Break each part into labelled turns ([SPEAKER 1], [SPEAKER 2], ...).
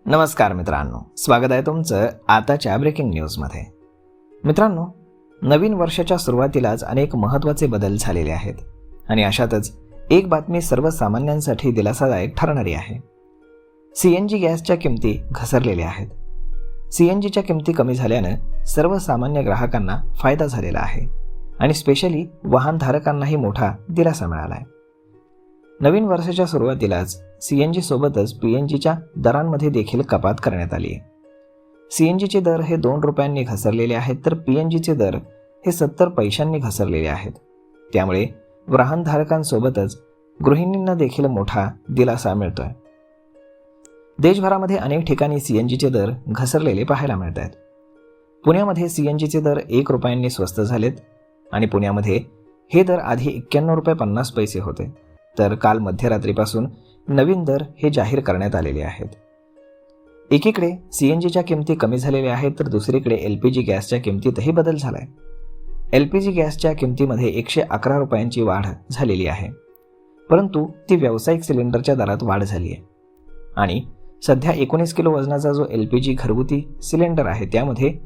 [SPEAKER 1] नमस्कार मित्रांनो, स्वागत आहे तुमचं आताच्या ब्रेकिंग न्यूजमध्ये। मित्रांनो, नवीन वर्षाच्या सुरुवातीलाच अनेक महत्त्वाचे बदल झालेले आहेत आणि अशातच एक बातमी सर्वसामान्यांसाठी दिलासादायक ठरणारी आहे। सीएनजी गॅसच्या किमती घसरलेल्या आहेत। सीएनजीच्या किमती कमी झाल्यानं सर्वसामान्य ग्राहकांना फायदा झालेला आहे आणि स्पेशली वाहनधारकांनाही मोठा दिलासा मिळाला आहे। नवीन वर्षाच्या सुरुवातीलाच सीएनजी सोबतच पीएनजीच्या दरांमध्ये देखील कपात करण्यात आली आहे। सीएनजीचे दर हे 2 रुपयांनी घसरलेले आहेत, तर पीएनजीचे दर हे 70 पैशांनी घसरलेले आहेत। त्यामुळे वाहनधारकांसोबतच गृहिणींना देखील मोठा दिलासा मिळतोय। देशभरामध्ये अनेक ठिकाणी सीएनजीचे दर घसरलेले पाहायला मिळत आहेत। पुण्यामध्ये सीएनजीचे दर 1 रुपयांनी स्वस्त झालेत आणि पुण्यामध्ये हे दर आधी 91 रुपये 50 पैसे होते, तर काल मध्यरात्रीपासून नवीन दर हे जाहीर करण्यात आलेले आहेत। एकीकडे सीएनजीच्या किमती कमी झालेल्या आहेत, तर दुसरीकडे एलपीजी गॅसच्या किमतीतही बदल झालाय। एलपीजी गॅसच्या किमतीमध्ये 111 रुपयांची वाढ झालेली आहे, परंतु ती व्यावसायिक सिलेंडरच्या दरात वाढ झाली आहे आणि सध्या 19 किलो वजनाचा जो एलपीजी घरगुती सिलेंडर आहे त्यामध्ये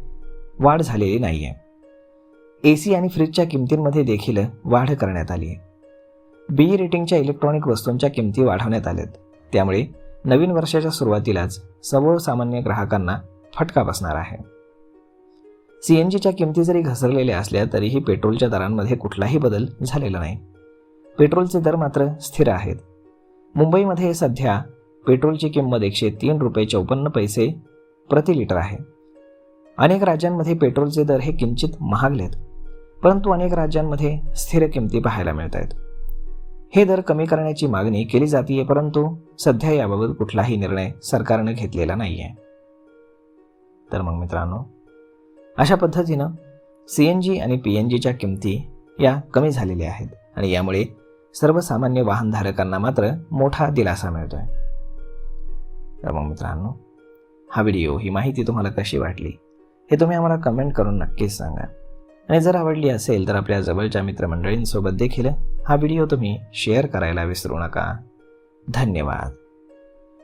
[SPEAKER 1] वाढ झालेली नाही आहे। एसी आणि फ्रीजच्या किमतींमध्ये देखील वाढ करण्यात आली आहे। बी रेटिंगच्या इलेक्ट्रॉनिक वस्तूंच्या किमती वाढवण्यात आल्यात, त्यामुळे नवीन वर्षाच्या सुरुवातीलाच सर्वसामान्य ग्राहकांना फटका बसणार आहे। सीएनजीच्या किमती जरी घसरलेल्या असल्या तरीही पेट्रोलच्या दरांमध्ये कुठलाही बदल झालेला नाही। पेट्रोलचे दर मात्र स्थिर आहेत। मुंबईमध्ये सध्या पेट्रोलची किंमत 103 रुपये 54 पैसे प्रति लिटर आहे। अनेक राज्यांमध्ये पेट्रोलचे दर हे किंचित महागलेत, परंतु अनेक राज्यांमध्ये स्थिर किमती पाहायला मिळत आहेत। हे दर कमी करण्याची मागणी केली जाते, परंतु सध्या याबाबत कुठलाही निर्णय सरकारने घेतलेला नाही आहे। तर मग मित्रांनो, अशा पद्धतीनं सीएनजी आणि पीएनजीच्या किमती या कमी झालेल्या आहेत आणि यामुळे सर्वसामान्य वाहनधारकांना मात्र मोठा दिलासा मिळतोय। तर मग मित्रांनो, हा व्हिडिओ, ही माहिती तुम्हाला कशी वाटली हे तुम्ही आम्हाला कमेंट करून नक्कीच सांगा आणि जर आवडली असेल तर आपल्या जवळच्या मित्रमंडळींसोबत देखील हा व्हिडिओ तुम्ही शेअर करायला विसरू नका। धन्यवाद।